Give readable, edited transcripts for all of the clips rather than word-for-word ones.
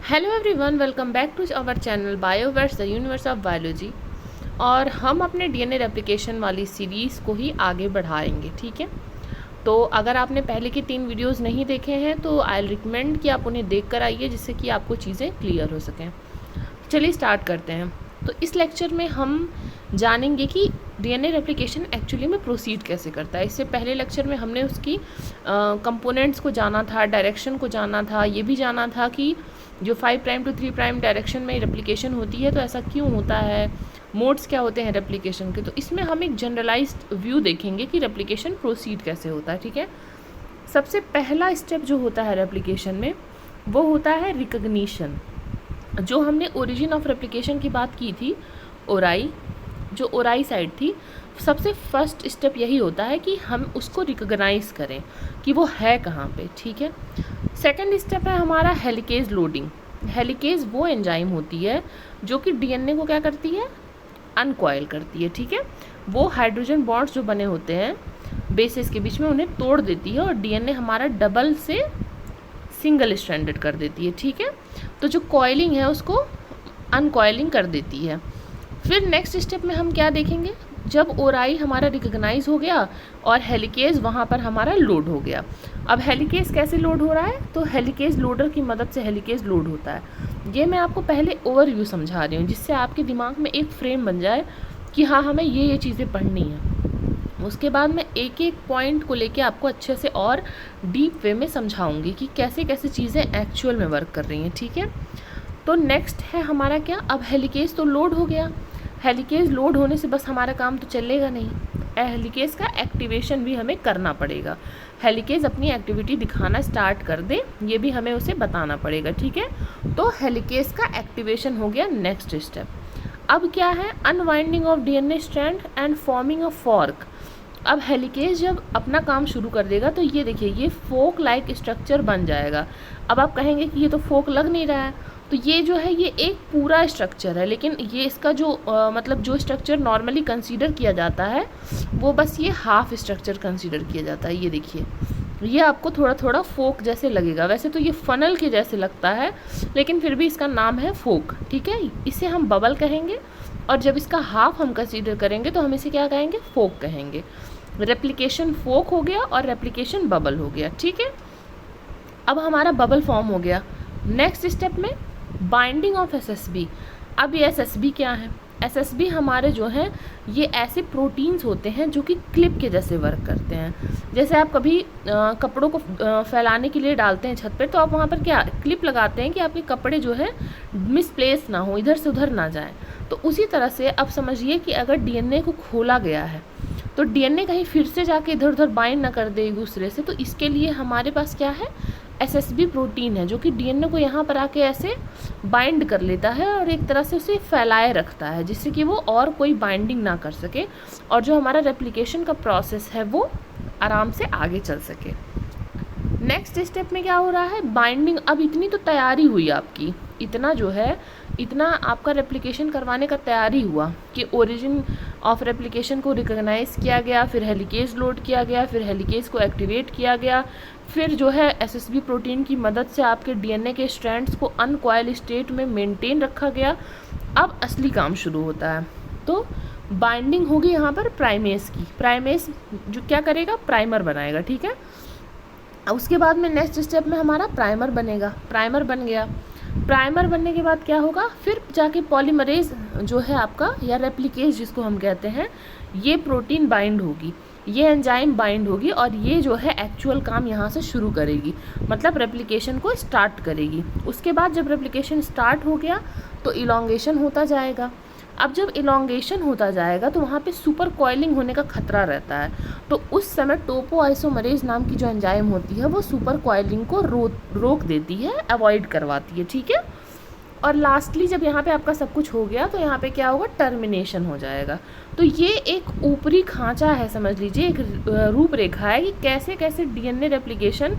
Hello everyone, welcome back to our channel Bioverse the universe of biology. और हम अपने DNA replication वाली series को ही आगे बढ़ाएंगे, ठीक है। तो अगर आपने पहले की 3 वीडियोस नहीं देखे हैं तो आई रिकमेंड कि आप उन्हें देख कर आइए, जिससे कि आपको चीज़ें क्लियर हो सकें। चलिए स्टार्ट करते हैं। तो इस लेक्चर में हम जानेंगे कि डीएनए रेप्लिकेशन एक्चुअली में प्रोसीड कैसे करता है। इससे पहले लेक्चर में हमने उसकी कंपोनेंट्स को जाना था, डायरेक्शन को जाना था, ये भी जाना था कि जो 5 प्राइम टू 3 प्राइम डायरेक्शन में रेप्लिकेशन होती है तो ऐसा क्यों होता है, मोड्स क्या होते हैं रेप्लिकेशन के। तो इसमें हम एक जनरलाइज्ड व्यू देखेंगे कि रेप्लिकेशन प्रोसीड कैसे होता है, ठीक है। सबसे पहला स्टेप जो होता है रेप्लिकेशन में वो होता है रिकग्निशन। जो हमने ओरिजिन ऑफ रेप्लिकेशन की बात की थी, ओराई, जो ओराई साइड थी, सबसे फर्स्ट स्टेप यही होता है कि हम उसको रिकग्नाइज करें कि वो है कहाँ पे, ठीक है। सेकंड स्टेप है हमारा हेलिकेज लोडिंग। हेलिकेज वो एंजाइम होती है जो कि डीएनए को क्या करती है, अनकॉयल करती है, ठीक है। वो हाइड्रोजन बॉन्ड्स जो बने होते हैं बेसिस के बीच में उन्हें तोड़ देती है और डीएनए हमारा डबल से सिंगल स्ट्रैंडेड कर देती है, ठीक है। तो जो कॉइलिंग है उसको अनकॉइलिंग कर देती है। फिर नेक्स्ट स्टेप में हम क्या देखेंगे, जब ओराई हमारा रिकग्नाइज हो गया और हेलिकेज वहाँ पर हमारा लोड हो गया। अब हेलिकेज कैसे लोड हो रहा है, तो हेलिकेज लोडर की मदद से हेलिकेज लोड होता है। ये मैं आपको पहले ओवरव्यू समझा रही हूँ, जिससे आपके दिमाग में एक फ्रेम बन जाए कि हाँ हमें ये चीज़ें पढ़नी है। उसके बाद मैं एक एक पॉइंट को लेके आपको अच्छे से और डीप वे में समझाऊंगी कि कैसे कैसे चीज़ें एक्चुअल में वर्क कर रही हैं, ठीक है। तो नेक्स्ट है हमारा क्या, अब हेलिकेज तो लोड हो गया। हेलिकेज लोड होने से बस हमारा काम तो चलेगा नहीं, हेलिकेज का एक्टिवेशन भी हमें करना पड़ेगा। हेलिकेज अपनी एक्टिविटी दिखाना स्टार्ट कर दे, ये भी हमें उसे बताना पड़ेगा, ठीक है। तो हेलिकेज का एक्टिवेशन हो गया नेक्स्ट स्टेप। अब क्या है, unwinding of DNA strand and forming of fork. अब हेलिकेज जब अपना काम शुरू कर देगा तो ये देखिए, ये फोक लाइक स्ट्रक्चर बन जाएगा। अब आप कहेंगे कि ये तो फोक लग नहीं रहा है, तो ये जो है ये एक पूरा स्ट्रक्चर है, लेकिन ये इसका जो मतलब जो स्ट्रक्चर नॉर्मली कंसीडर किया जाता है वो बस ये हाफ स्ट्रक्चर कंसीडर किया जाता है। ये देखिए, ये आपको थोड़ा थोड़ा फोक जैसे लगेगा, वैसे तो ये फनल के जैसे लगता है लेकिन फिर भी इसका नाम है फोक, ठीक है। इसे हम बबल कहेंगे और जब इसका हाफ हम कंसीडर करेंगे तो हम इसे क्या कहेंगे, फोक कहेंगे। रेप्लिकेशन फोक हो गया और रेप्लिकेशन बबल हो गया, ठीक है। अब हमारा बबल फॉर्म हो गया। नेक्स्ट स्टेप में बाइंडिंग ऑफ एसएसबी। अब ये एसएसबी क्या है, एसएसबी हमारे जो हैं ये ऐसे प्रोटीन्स होते हैं जो कि क्लिप के जैसे वर्क करते हैं। जैसे आप कभी कपड़ों को फैलाने के लिए डालते हैं छत पर, तो आप वहाँ पर क्या क्लिप लगाते हैं कि आपके कपड़े जो है मिसप्लेस ना हो, इधर से उधर ना जाए। तो उसी तरह से अब समझिए कि अगर डीएनए को खोला गया है तो डीएनए कहीं फिर से जाके इधर उधर बाइंड ना कर दे एक दूसरे से, तो इसके लिए हमारे पास क्या है, एसएसबी प्रोटीन है जो कि डीएनए को यहाँ पर आके ऐसे बाइंड कर लेता है और एक तरह से उसे फैलाए रखता है, जिससे कि वो और कोई बाइंडिंग ना कर सके और जो हमारा रेप्लिकेशन का प्रोसेस है वो आराम से आगे चल सके। नेक्स्ट स्टेप में क्या हो रहा है, बाइंडिंग। अब इतनी तो तैयारी हुई आपकी, इतना जो है इतना आपका रेप्लिकेशन करवाने का तैयारी हुआ कि ओरिजिन ऑफ रेप्लिकेशन को रिकॉग्नाइज किया गया, फिर हेलिकेज लोड किया गया, फिर हेलिकेज को एक्टिवेट किया गया, फिर जो है एसएसबी प्रोटीन की मदद से आपके डीएनए के स्ट्रैंड्स को अनकॉयल स्टेट में मेंटेन रखा गया। अब असली काम शुरू होता है। तो बाइंडिंग होगी यहाँ पर प्राइमेस की, प्राइमेस जो क्या करेगा, प्राइमर बनाएगा, ठीक है। उसके बाद में नेक्स्ट स्टेप में हमारा प्राइमर बनेगा, प्राइमर बन गया। प्राइमर बनने के बाद क्या होगा, फिर जाके पॉलीमरेज जो है आपका या रेप्लिकेज जिसको हम कहते हैं, ये प्रोटीन बाइंड होगी, ये एंजाइम बाइंड होगी और ये जो है एक्चुअल काम यहाँ से शुरू करेगी, मतलब रेप्लिकेशन को स्टार्ट करेगी। उसके बाद जब रेप्लिकेशन स्टार्ट हो गया तो इलॉन्गेशन होता जाएगा। अब जब इलॉन्गेशन होता जाएगा तो वहाँ पे सुपर कॉइलिंग होने का खतरा रहता है, तो उस समय टोपोआइसोमरेज नाम की जो एंजाइम होती है वो सुपर कॉइलिंग को रोक देती है, अवॉइड करवाती है, ठीक है। और लास्टली जब यहाँ पे आपका सब कुछ हो गया तो यहाँ पे क्या होगा, टर्मिनेशन हो जाएगा। तो ये एक ऊपरी खांचा है, समझ लीजिए एक रूपरेखा है कि कैसे कैसे डीएनए रेप्लिकेशन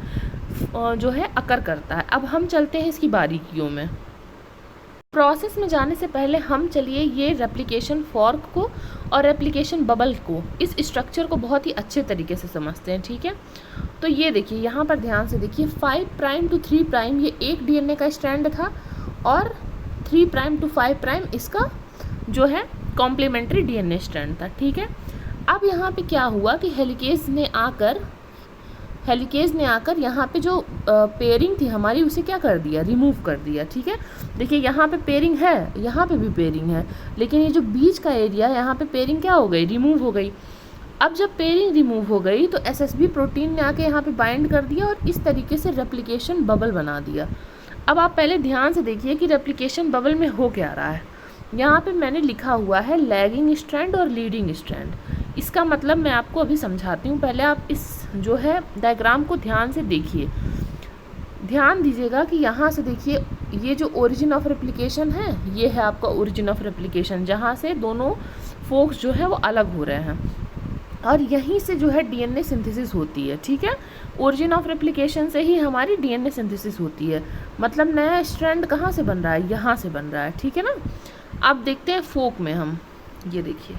जो है अकर करता है। अब हम चलते हैं इसकी बारीकियों में। प्रोसेस में जाने से पहले हम चलिए ये रेप्लिकेशन फॉर्क को और रेप्लिकेशन बबल को, इस स्ट्रक्चर को बहुत ही अच्छे तरीके से समझते हैं, ठीक है। तो ये देखिए, यहाँ पर ध्यान से देखिए, 5 प्राइम टू 3 प्राइम ये एक डीएनए का स्ट्रैंड था और 3 प्राइम टू 5 प्राइम इसका जो है कॉम्प्लीमेंट्री डीएनए स्ट्रैंड था, ठीक है। अब यहाँ पे क्या हुआ कि हेलिकेज ने आकर यहाँ पे जो पेयरिंग थी हमारी उसे क्या कर दिया, रिमूव कर दिया, ठीक है। देखिए यहाँ पे पेयरिंग है, यहाँ पे भी पेयरिंग है, लेकिन ये जो बीच का एरिया यहाँ पे पेयरिंग क्या हो गई, रिमूव हो गई। अब जब पेयरिंग रिमूव हो गई तो एसएसबी प्रोटीन ने आके यहाँ पे बाइंड कर दिया और इस तरीके से रेप्लिकेशन बबल बना दिया। अब आप पहले ध्यान से देखिए कि रेप्लिकेशन बबल में हो क्या रहा है। यहाँ पे मैंने लिखा हुआ है लैगिंग स्ट्रैंड और लीडिंग स्ट्रैंड। इसका मतलब मैं आपको अभी समझाती हूँ, पहले आप इस जो है डायग्राम को ध्यान से देखिए। ध्यान दीजिएगा कि यहाँ से देखिए ये जो ओरिजिन ऑफ रेप्लिकेशन है, ये है आपका ओरिजिन ऑफ रेप्लिकेशन, जहाँ से दोनों फोक्स जो है वो अलग हो रहे हैं, और यहीं से जो है डीएनए सिंथेसिस होती है, ठीक है। ओरिजिन ऑफ रेप्लिकेशन से ही हमारी डीएनए सिंथेसिस होती है, मतलब नया स्ट्रैंड कहाँ से बन रहा है, यहाँ से बन रहा है, ठीक है ना। अब देखते हैं फोक में हम, ये देखिए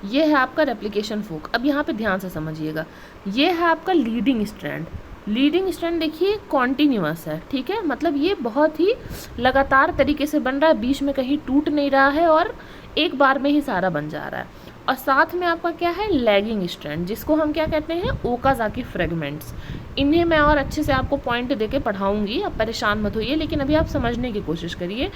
ये है आपका रेप्लिकेशन फोक। अब यहाँ पे ध्यान से समझिएगा, ये है आपका लीडिंग स्ट्रैंड। लीडिंग स्ट्रैंड देखिए कॉन्टिन्यूअस है, ठीक है, मतलब ये बहुत ही लगातार तरीके से बन रहा है, बीच में कहीं टूट नहीं रहा है और एक बार में ही सारा बन जा रहा है। और साथ में आपका क्या है, लैगिंग स्ट्रैंड, जिसको हम क्या कहते हैं, ओकाज़ाकी फ्रेगमेंट्स। इन्हें मैं और अच्छे से आपको पॉइंट देके पढ़ाऊंगी, आप परेशान मत होइए, लेकिन अभी आप समझने की कोशिश करिए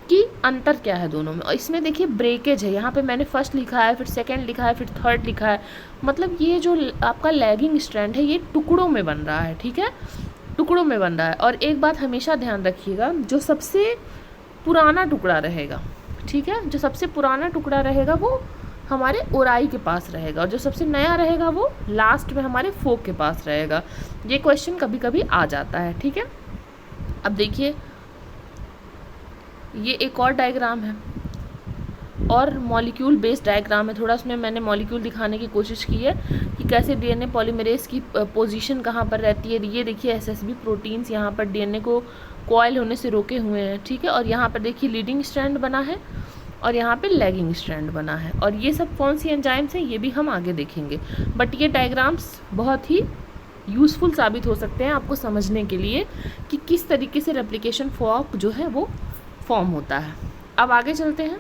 कि अंतर क्या है दोनों में। और इसमें देखिए ब्रेकेज है, यहाँ पे मैंने फर्स्ट लिखा है, फिर सेकंड लिखा है, फिर थर्ड लिखा है, मतलब ये जो आपका लैगिंग स्ट्रैंड है ये टुकड़ों में बन रहा है, ठीक है, टुकड़ों में बन रहा है। और एक बात हमेशा ध्यान रखिएगा, जो सबसे पुराना टुकड़ा रहेगा, ठीक है, जो सबसे पुराना टुकड़ा रहेगा वो हमारे ओराई के पास रहेगा, और जो सबसे नया रहेगा वो लास्ट में हमारे फोक के पास रहेगा। ये क्वेश्चन कभी कभी आ जाता है, ठीक है। अब देखिए ये एक और डायग्राम है, और मॉलिक्यूल बेस्ड डायग्राम है, थोड़ा उसमें मैंने मॉलिक्यूल दिखाने की कोशिश की है कि कैसे डीएनए पॉलीमरेज की पोजीशन कहाँ पर रहती है। ये देखिए एसएसबी प्रोटीन्स यहाँ पर डीएनए को कॉइल होने से रोके हुए हैं, ठीक है, और यहाँ पर देखिए लीडिंग स्ट्रैंड बना है और यहाँ पे लैगिंग स्ट्रैंड बना है, और ये सब कौन सी एंजाइम्स हैं ये भी हम आगे देखेंगे। बट ये डायग्राम्स बहुत ही यूज़फुल साबित हो सकते हैं आपको समझने के लिए कि किस तरीके से रेप्लिकेशन फॉर्क जो है वो फॉर्म होता है। अब आगे चलते हैं।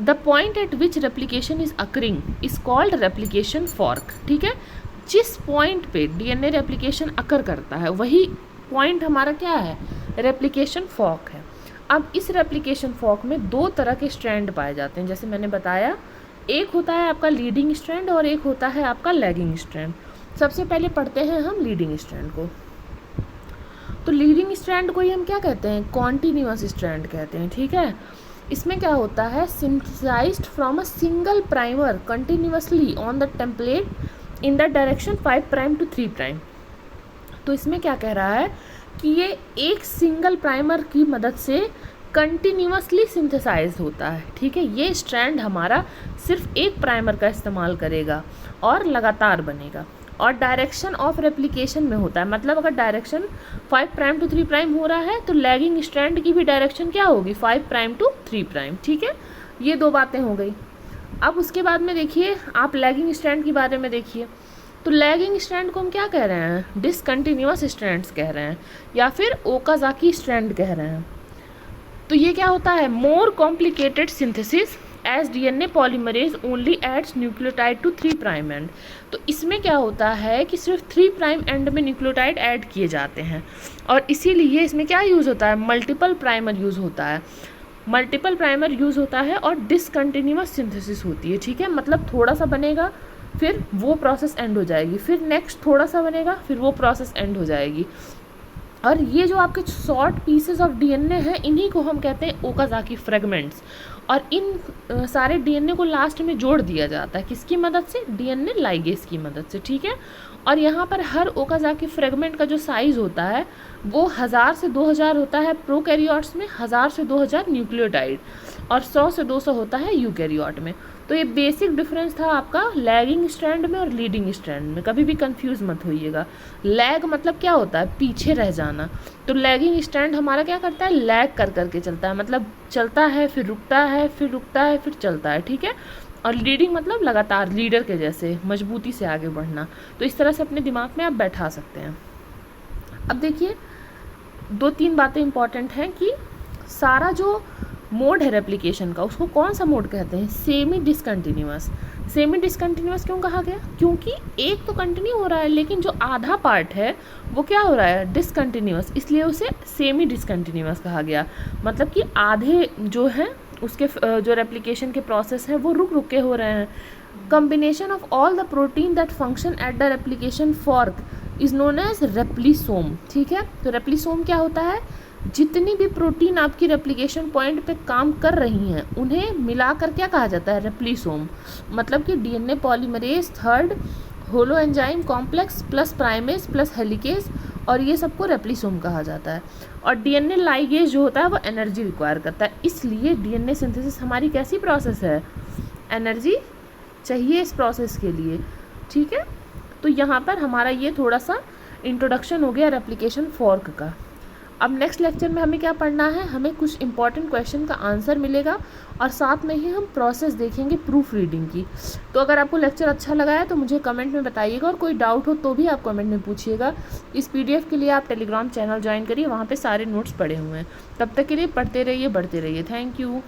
The point eight which replication is occurring is called replication fork, ठीक है। जिस पॉइंट पे डीएनए रेप्लिकेशन अकर करता है वही पॉइंट हमारा क्या है, रेप्लिकेशन फॉर्क है। अब इस रेप्लिकेशन फॉर्क में दो तरह के स्ट्रैंड पाए जाते हैं, जैसे मैंने बताया, एक होता है आपका लीडिंग स्ट्रैंड और एक होता है आपका लैगिंग स्ट्रैंड। सबसे पहले पढ़ते हैं हम लीडिंग स्ट्रैंड को। तो लीडिंग स्ट्रैंड को ही हम क्या कहते हैं, कॉन्टिन्यूअस स्ट्रैंड कहते हैं, ठीक है। इसमें क्या होता है, synthesized from a single primer continuously on the template in the direction 5 prime to 3 prime. तो इसमें क्या कह रहा है कि ये एक सिंगल प्राइमर की मदद से कंटिन्यूअसली सिंथेसाइज होता है, ठीक है। ये स्ट्रैंड हमारा सिर्फ एक प्राइमर का इस्तेमाल करेगा और लगातार बनेगा, और डायरेक्शन ऑफ रेप्लिकेशन में होता है, मतलब अगर डायरेक्शन 5 प्राइम टू 3 प्राइम हो रहा है तो लैगिंग स्ट्रैंड की भी डायरेक्शन क्या होगी, 5 प्राइम टू 3 प्राइम, ठीक है। ये दो बातें हो गई। अब उसके बाद में देखिए आप लैगिंग स्ट्रैंड के बारे में देखिए, तो लैगिंग स्ट्रैंड को हम क्या कह रहे हैं, डिसकंटिन्यूअस स्ट्रैंड्स कह रहे हैं, या फिर ओकाज़ाकी स्ट्रैंड कह रहे हैं। तो ये क्या होता है, more complicated synthesis as DNA polymerase only adds nucleotide to 3 prime end. तो इसमें क्या होता है कि सिर्फ 3 प्राइम एंड में न्यूक्लियोटाइड ऐड किए जाते हैं, और इसीलिए इसमें क्या यूज़ होता है, मल्टीपल प्राइमर यूज़ होता है, मल्टीपल प्राइमर यूज़ होता है और डिसकंटिन्यूअस सिंथेसिस होती है, ठीक है। मतलब थोड़ा सा बनेगा फिर वो प्रोसेस एंड हो जाएगी, फिर नेक्स्ट थोड़ा सा बनेगा फिर वो प्रोसेस एंड हो जाएगी। और ये जो आपके शॉर्ट पीसेस ऑफ डीएनए हैं इन्हीं को हम कहते हैं ओकाज़ाकी फ्रेगमेंट्स, और इन सारे डीएनए को लास्ट में जोड़ दिया जाता है, किसकी मदद से, डीएनए लाइगेज की मदद से, ठीक है। और यहाँ पर हर ओकाज़ाकी फ्रेगमेंट का जो साइज़ होता है वो 1000 से 2000 होता है प्रोकैरियोट्स में, 1000 से 2000 न्यूक्लियोटाइड, और 100 से 200 होता है यूकैरियोट में। तो ये बेसिक डिफरेंस था आपका लैगिंग स्ट्रैंड में और लीडिंग स्ट्रैंड में, कभी भी कंफ्यूज मत होइएगा। लैग मतलब क्या होता है, पीछे रह जाना, तो लैगिंग स्ट्रैंड हमारा क्या करता है, लैग कर करके चलता है, मतलब चलता है फिर रुकता है फिर रुकता है फिर चलता है, ठीक है। और लीडिंग मतलब लगातार लीडर के जैसे मजबूती से आगे बढ़ना। तो इस तरह से अपने दिमाग में आप बैठा सकते हैं। अब देखिए 2-3 बातें इंपॉर्टेंट हैं कि सारा जो मोड है रेप्लिकेशन का उसको कौन सा मोड कहते हैं, सेमी डिसकंटिन्यूअस। सेमी डिसकंटिन्यूअस क्यों कहा गया, क्योंकि एक तो कंटिन्यू हो रहा है लेकिन जो आधा पार्ट है वो क्या हो रहा है, डिसकंटिन्यूअस, इसलिए उसे सेमी डिसकंटिन्यूअस कहा गया। मतलब कि आधे जो हैं उसके जो रेप्लिकेशन के प्रोसेस हैं वो रुक रुक के हो रहे हैं। Combination of all the protein that function at the replication fork is known as replisome. ठीक है, तो रेप्लिसोम क्या होता है, जितनी भी प्रोटीन आपकी रेप्लिकेशन पॉइंट पे काम कर रही हैं उन्हें मिलाकर क्या कहा जाता है, रेप्लिसोम। मतलब कि DNA polymerase, third holo enzyme complex plus primase plus helicase, और ये सबको रेप्लिसोम कहा जाता है। और डीएनए लाइगेज जो होता है वो एनर्जी रिक्वायर करता है, इसलिए डीएनए सिंथेसिस हमारी कैसी प्रोसेस है, एनर्जी चाहिए इस प्रोसेस के लिए। ठीक है, तो यहाँ पर हमारा ये थोड़ा सा इंट्रोडक्शन हो गया रेप्लिकेशन फॉर्क का। अब नेक्स्ट लेक्चर में हमें क्या पढ़ना है, हमें कुछ इंपॉर्टेंट क्वेश्चन का आंसर मिलेगा और साथ में ही हम प्रोसेस देखेंगे प्रूफ रीडिंग की। तो अगर आपको लेक्चर अच्छा लगा है तो मुझे कमेंट में बताइएगा, और कोई डाउट हो तो भी आप कमेंट में पूछिएगा। इस पीडीएफ के लिए आप टेलीग्राम चैनल ज्वाइन करिए, वहाँ पे सारे नोट्स पड़े हुए हैं। तब तक के लिए पढ़ते रहिए, बढ़ते रहिए। Thank you.